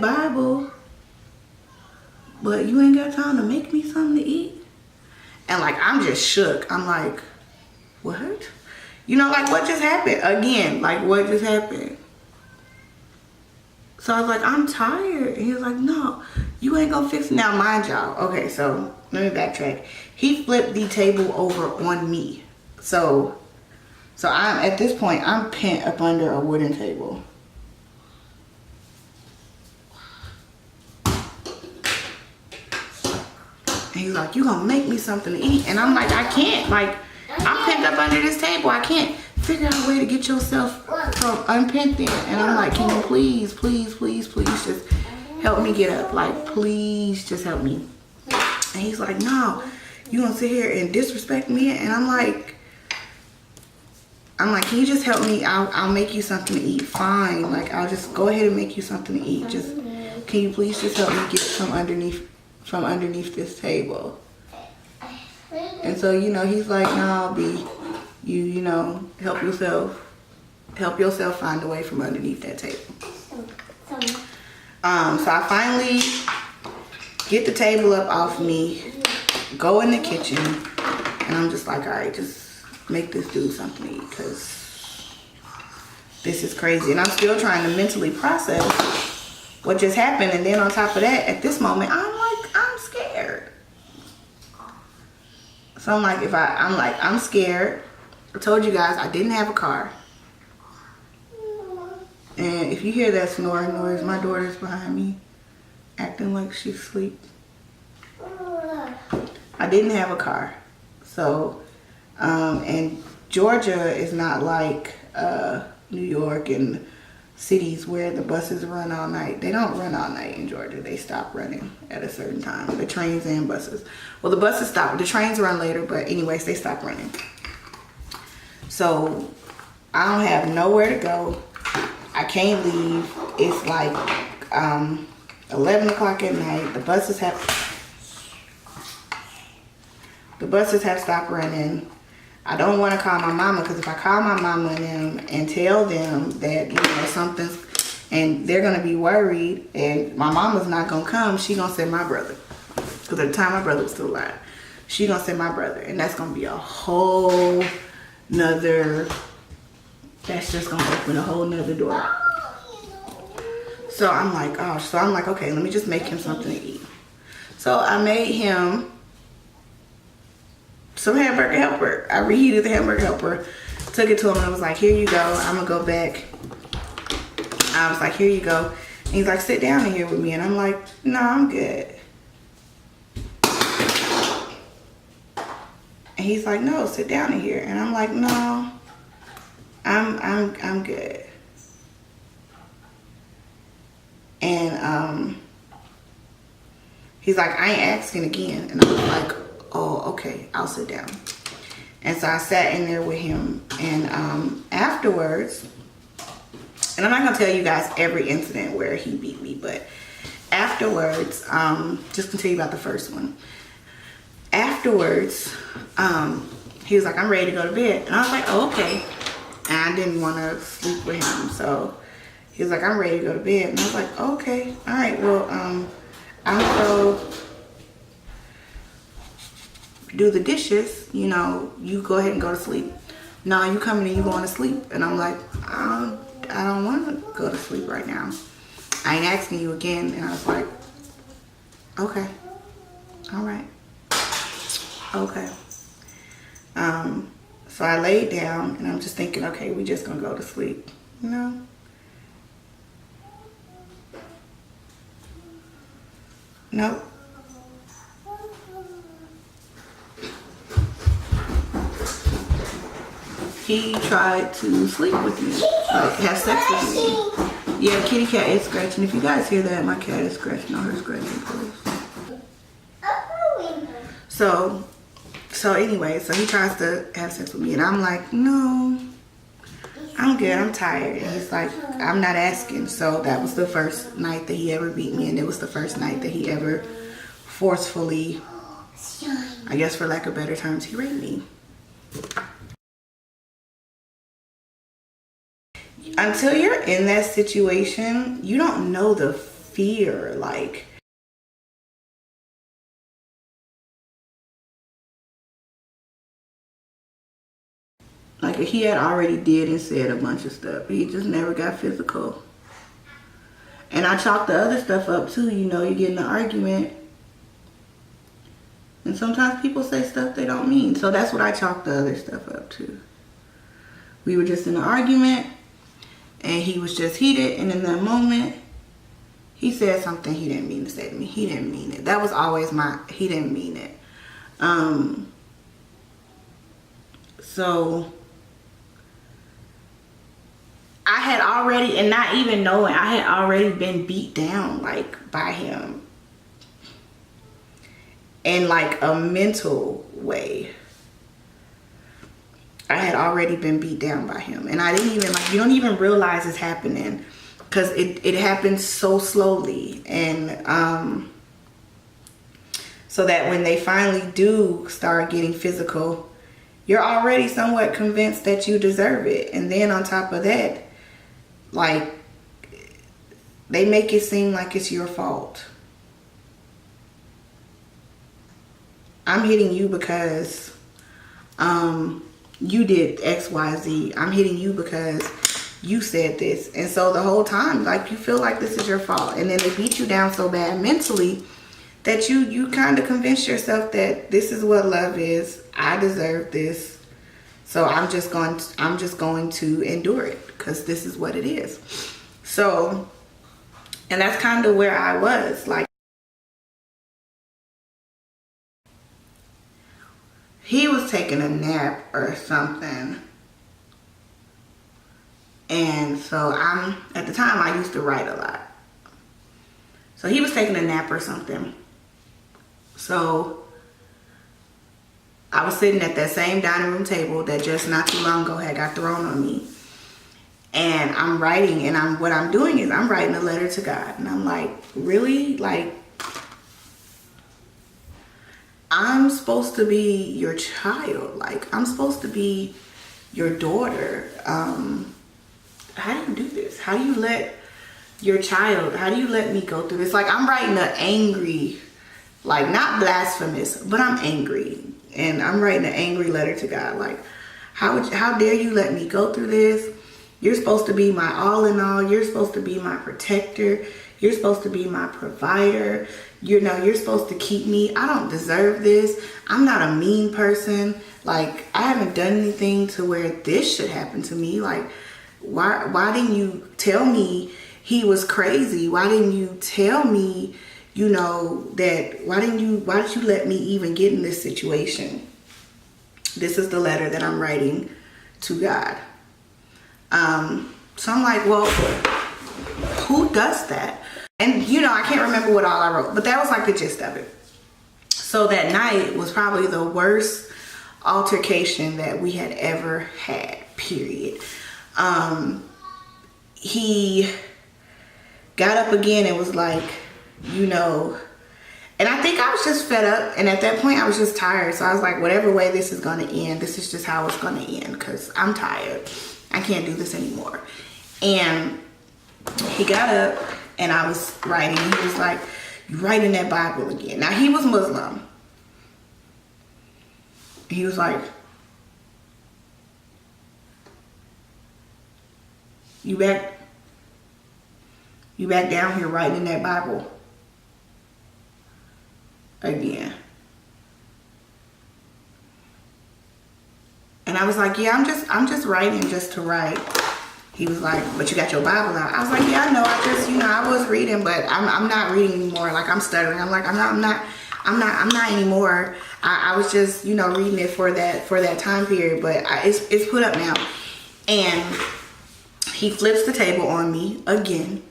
Bible, but you ain't got time to make me something to eat?" And like, I'm just shook. I'm like, what? You know, like, what just happened? Again, like, what just happened? So I was like, "I'm tired." And he was like, "No, you ain't gonna fix it." Now, mind y'all, okay, so let me backtrack. He flipped the table over on me. So I'm, at this point, I'm pent up under a wooden table. And he's like, "You gonna make me something to eat?" And I'm like, I can't. Like, I'm pent up under this table. I can't figure out a way to get yourself from unpent there. And I'm like, "Can you please just help me get up? Like, please just help me." And he's like, "No, you gonna sit here and disrespect me?" And I'm like, "Can you just help me? I'll make you something to eat. Fine. Like, I'll just go ahead and make you something to eat. Just, can you please just help me get from underneath this table?" And so, you know, he's like, "No, B, you know, help yourself find a way from underneath that table." So I finally get the table up off me, go in the kitchen, and I'm just like, all right, just make this dude something to eat, because this is crazy. And I'm still trying to mentally process what just happened. And then on top of that, at this moment, I'm scared. So I'm like, I'm scared. I told you guys I didn't have a car. And if you hear that snoring noise, my daughter's behind me acting like she's asleep. I didn't have a car. So, and Georgia is not like New York and cities where the buses run all night. They don't run all night in Georgia. They stop running at a certain time. The trains and buses. Well, the buses stop. The trains run later, but anyways, they stop running. So I don't have nowhere to go. I can't leave. It's like 11 o'clock at night. The buses have stopped running. I don't want to call my mama, because if I call my mama and them and tell them that, you know, something's, and they're going to be worried, and my mama's not going to come, she going to send my brother. Because at the time my brother was still alive. She going to send my brother, and that's going to be a whole nother, that's just going to open a whole nother door. So I'm like, oh, so I'm like, okay, let me just make him something to eat. So I made him some hamburger helper. I reheated the hamburger helper, took it to him, and I was like, here you go. I'm gonna go back. I was like, here you go. And he's like, sit down in here with me. And I'm like, no, I'm good. And he's like, no, sit down in here. And I'm like, no, I'm good. And he's like, I ain't asking again. And I was like, oh, okay, I'll sit down. And so I sat in there with him, and afterwards, and I'm not gonna tell you guys every incident where he beat me, but afterwards, just gonna tell you about the first one. Afterwards, he was like, I'm ready to go to bed. And I was like, oh, okay. And I didn't want to sleep with him, so he was like, I'm ready to go to bed. And I was like, okay, all right, well, I'm gonna go do the dishes, you know, you go ahead and go to sleep. No, you coming and you going to sleep. And I'm like, I don't want to go to sleep right now. I ain't asking you again. And I was like, okay, all right, okay. So I laid down, and I'm just thinking, okay, we just gonna go to sleep, you know? Nope. He tried to sleep with me, like have sex with me. Yeah, kitty cat is scratching. If you guys hear that, my cat is scratching on her scratching clothes. So anyway, so he tries to have sex with me, and I'm like, no, I'm good, I'm tired. And he's like, I'm not asking. So that was the first night that he ever beat me, and it was the first night that he ever forcefully, I guess for lack of better terms, he raped me. Until you're in that situation, you don't know the fear, like he had already did and said a bunch of stuff. He just never got physical. And I chalked the other stuff up too. You know, you get in an argument, and sometimes people say stuff they don't mean. So that's what I chalked the other stuff up to. We were just in an argument, and he was just heated, and in that moment, he said something he didn't mean to say to me. He didn't mean it. That was always he didn't mean it. So I had already, and not even knowing, I had already been beat down, like, by him. In, like, a mental way. I had already been beat down by him. And I didn't even, like, you don't even realize it's happening. Because it happens so slowly. And, so that when they finally do start getting physical, you're already somewhat convinced that you deserve it. And then on top of that, like, they make it seem like it's your fault. I'm hitting you because you did X, Y, Z. I'm hitting you because you said this. And so the whole time, like, you feel like this is your fault. And then they beat you down so bad mentally that you kind of convince yourself that this is what love is. I deserve this. So I'm just going to endure it because this is what it is. So, and that's kind of where I was. Like, he was taking a nap or something, And so at the time I used to write a lot. So he was taking a nap or something. So I was sitting at that same dining room table that just not too long ago had got thrown on me. And I'm writing, and what I'm doing is I'm writing a letter to God. And I'm like, really? Like, I'm supposed to be your child. Like, I'm supposed to be your daughter. How do you do this? How do you let your child, how do you let me go through this? Like, I'm writing an angry, like, not blasphemous, but I'm angry. And I'm writing an angry letter to God. Like, how dare you let me go through this? You're supposed to be my all in all. You're supposed to be my protector. You're supposed to be my provider. You know, you're supposed to keep me. I don't deserve this. I'm not a mean person. Like, I haven't done anything to where this should happen to me. Like, why didn't you tell me he was crazy? Why didn't you tell me, you know, that, why did you let me even get in this situation? This is the letter that I'm writing to God. So I'm like, well, who does that? And, you know, I can't remember what all I wrote, but that was like the gist of it. So that night was probably the worst altercation that we had ever had, period. He got up again and was like, you know, and I think I was just fed up. And at that point I was just tired. So I was like, whatever way this is going to end, this is just how it's going to end, because I'm tired. I can't do this anymore. And he got up and I was writing. He was like, you writing that Bible again. Now, he was Muslim. He was like, you back down here writing in that Bible again. And I was like, yeah, I'm just writing just to write. He was like, but you got your Bible out. I was like, yeah, I know. I just, you know, I was reading, but I'm not reading anymore. Like, I'm stuttering. I'm like, I'm not anymore. I was just, you know, reading it for that time period, but it's put up now. And he flips the table on me again.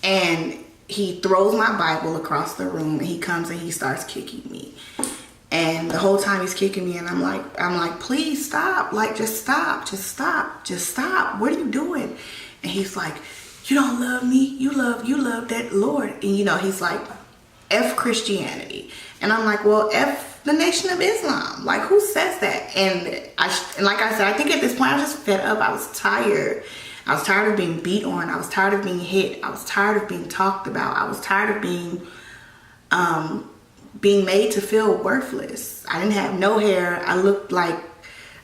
And he throws my Bible across the room, and he comes and he starts kicking me. And the whole time he's kicking me, and I'm like, please stop. Like, just stop. What are you doing? And he's like, you don't love me. You love that Lord. And, you know, he's like, F Christianity. And I'm like, well, F the Nation of Islam. Like, who says that? And like I said, I think at this point I was just fed up. I was tired. I was tired of being beat on. I was tired of being hit. I was tired of being talked about. I was tired of being made to feel worthless. I didn't have no hair. I looked like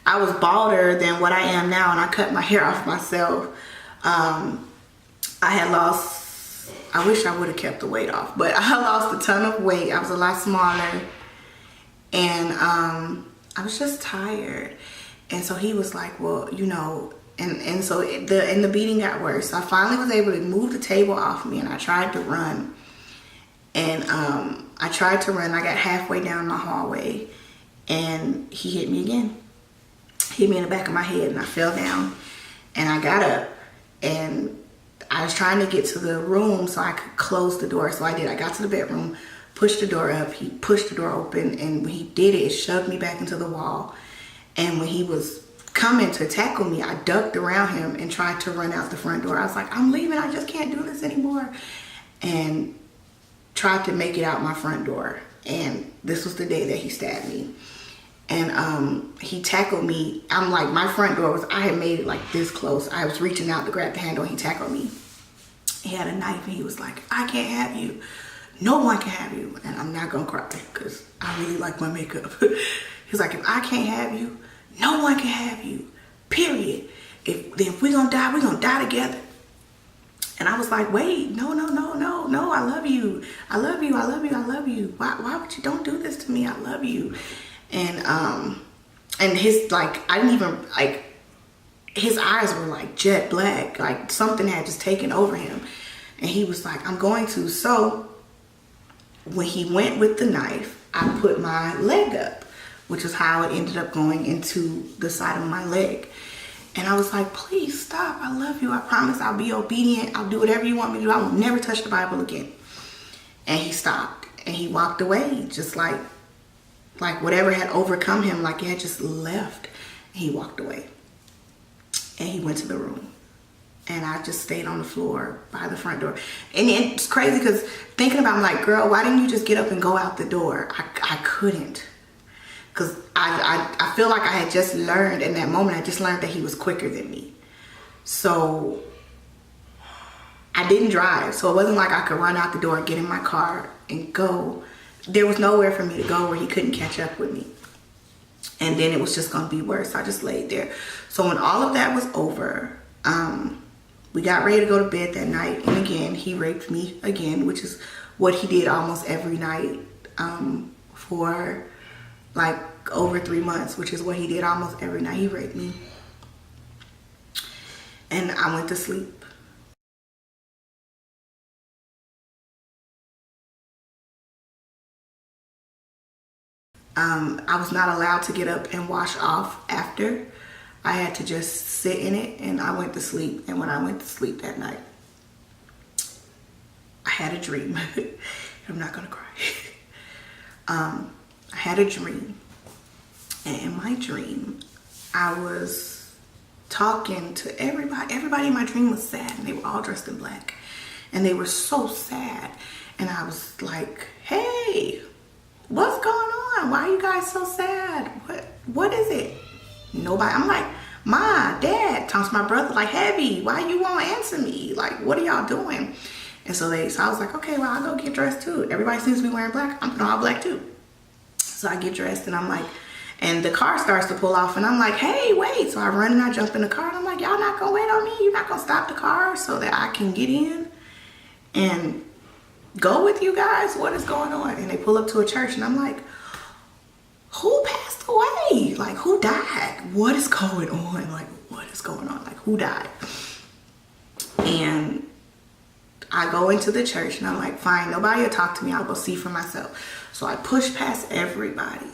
I was balder than what I am now, and I cut my hair off myself. I had lost, I wish I would have kept the weight off, but I lost a ton of weight. I was a lot smaller, and I was just tired. And so he was like, well, you know, and so the beating got worse. So I finally was able to move the table off me, and I tried to run. And I got halfway down my hallway, and he hit me again. Hit me in the back of my head, and I fell down. And I got up, and I was trying to get to the room so I could close the door. So I did. I got to the bedroom, pushed the door up. He pushed the door open, and when he did it, it shoved me back into the wall. And when he was coming to tackle me, I ducked around him and tried to run out the front door. I was like, I'm leaving. I just can't do this anymore. And tried to make it out my front door. And this was the day that he stabbed me. And he tackled me. I'm like, my front door was, I had made it like this close. I was reaching out to grab the handle, and he tackled me. He had a knife, and he was like, I can't have you. No one can have you. And I'm not gonna cry because I really like my makeup. He's like, if I can't have you, no one can have you, period. If we're gonna die together. And I was like, wait, no, I love you. Why would you, don't do this to me? I love you. And his, like, I didn't even, like, his eyes were like jet black, like something had just taken over him. And he was like, I'm going to. So when he went with the knife, I put my leg up which is how it ended up going into the side of my leg. And I was like, please stop. I love you. I promise I'll be obedient. I'll do whatever you want me to do. I will never touch the Bible again. And he stopped and he walked away, just like whatever had overcome him, like it had just left. And he walked away and he went to the room. And I just stayed on the floor by the front door. And it's crazy because thinking about, I'm like, girl, why didn't you just get up and go out the door? I couldn't. Because I feel like I had just learned in that moment, I just learned that he was quicker than me. So I didn't drive. So it wasn't like I could run out the door, get in my car and go. There was nowhere for me to go where he couldn't catch up with me. And then it was just going to be worse. I just laid there. So when all of that was over, we got ready to go to bed that night. And again, he raped me again, which is what he did almost every night for like over 3 months, which is what he did almost every night. He raped me. And I went to sleep. I was not allowed to get up and wash off after. I had to just sit in it, and I went to sleep. And when I went to sleep that night, I had a dream. I'm not gonna cry. I had a dream, and in my dream, I was talking to everybody. Everybody in my dream was sad, and they were all dressed in black, and they were so sad. And I was like, hey, what's going on? Why are you guys so sad? What is it? Nobody. I'm like, Ma, Dad, talks to my brother, like, Heavy, why you won't answer me? Like, what are y'all doing? And so I was like, okay, well, I'll go get dressed too. Everybody seems to be wearing black. I'm putting all black too. So I get dressed and I'm like, and the car starts to pull off and I'm like, hey, wait. So I run and I jump in the car and I'm like, y'all not gonna wait on me? You're not gonna stop the car so that I can get in and go with you guys? What is going on? And they pull up to a church and I'm like, who passed away? Like, who died? What is going on? Like, what is going on? Like, who died? And I go into the church and I'm like, fine, nobody will talk to me. I'll go see for myself. So I push past everybody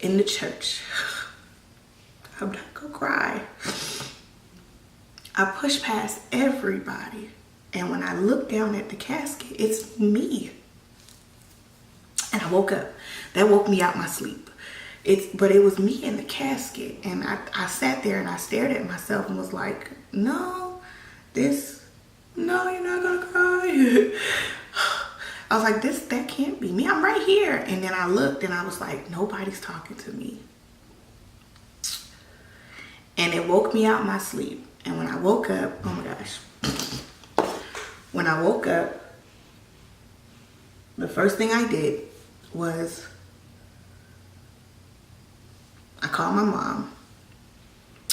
in the church. I'm not gonna cry. I push past everybody. And when I look down at the casket, it's me. And I woke up. That woke me out my sleep. But it was me in the casket. And I sat there and I stared at myself and was like, no, you're not gonna cry. I was like, that can't be me. I'm right here. And then I looked and I was like, nobody's talking to me. And it woke me out my sleep. And when I woke up, oh my gosh. When I woke up, the first thing I did was I called my mom.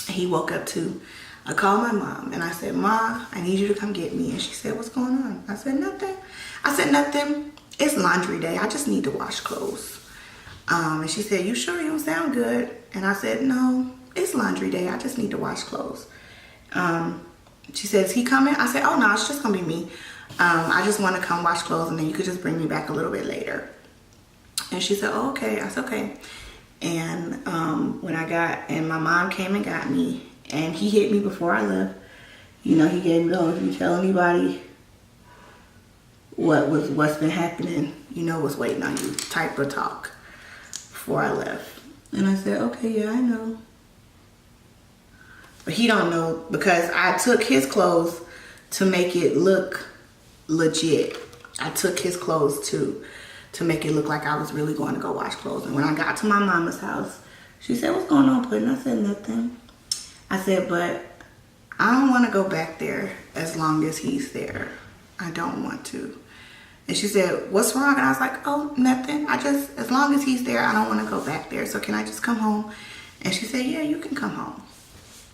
He woke up too. I called my mom and I said, Ma, I need you to come get me. And she said, what's going on? I said, nothing. I said, nothing. It's laundry day. I just need to wash clothes. And she said, you sure? You don't sound good. And I said, no, it's laundry day. I just need to wash clothes. She said, is he coming? I said, oh no, it's just gonna be me. I just want to come wash clothes and then you could just bring me back a little bit later. And she said, oh, okay. I said, okay. And when my mom came and got me, and he hit me before I left. You know, he gave me the whole, if you tell anybody what's been happening, you know what's waiting on you type of talk before I left. And I said, okay, yeah, I know. But he don't know because I took his clothes to make it look legit. I took his clothes to make it look like I was really going to go wash clothes. And when I got to my mama's house, she said, what's going on, Puddin'? I said, nothing. I said, but I don't want to go back there as long as he's there. I don't want to. And she said, what's wrong? And I was like, oh, nothing. As long as he's there, I don't want to go back there. So can I just come home? And she said, yeah, you can come home.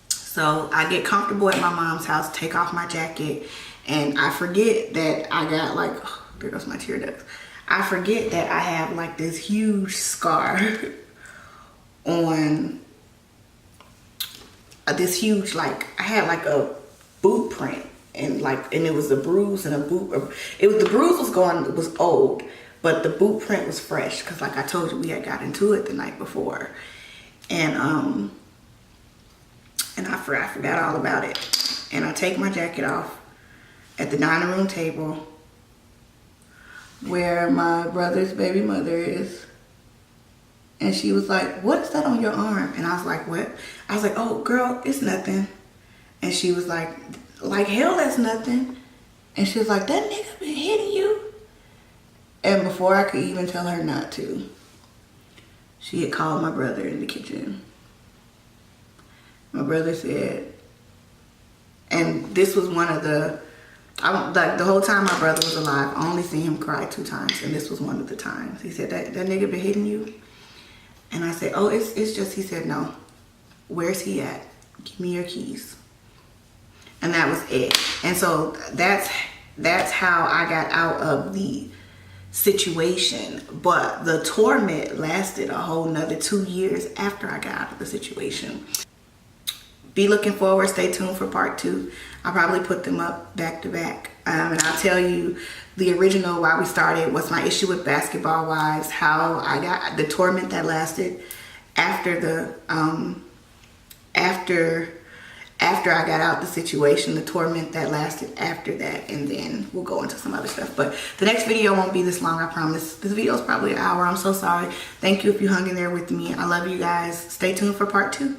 So I get comfortable at my mom's house, take off my jacket, and I forget that I got like, oh, there goes my tear ducts. I forget that I have like this huge scar on this huge, like, I had like a boot print and it was a bruise and a boot. The bruise was old, but the boot print was fresh because, like I told you, we had got into it the night before, and I forgot all about it. And I take my jacket off at the dining room table where my brother's baby mother is. And she was like, "What is that on your arm?" And I was like, "What?" I was like, "Oh, girl, it's nothing." And she was like hell, that's nothing. And she was like, "That nigga been hitting you." And before I could even tell her not to, she had called my brother in the kitchen. My brother said, and this was one of the, like the whole time my brother was alive, I only seen him cry 2 times, and this was one of the times. He said, that nigga been hitting you? And I said, "Oh, it's just," he said, "No. Where's he at? Give me your keys." And that was it. And so that's how I got out of the situation. But the torment lasted a whole nother 2 years after I got out of the situation. Be looking forward. Stay tuned for part 2. I'll probably put them up back to back. And I'll tell you the original, why we started, what's my issue with Basketball Wives, how I got the torment that lasted after the after I got out the situation, the torment that lasted after that, and then we'll go into some other stuff. But the next video won't be this long, I promise. This video is probably an hour. I'm so sorry. Thank you if you hung in there with me. I love you guys. Stay tuned for part 2.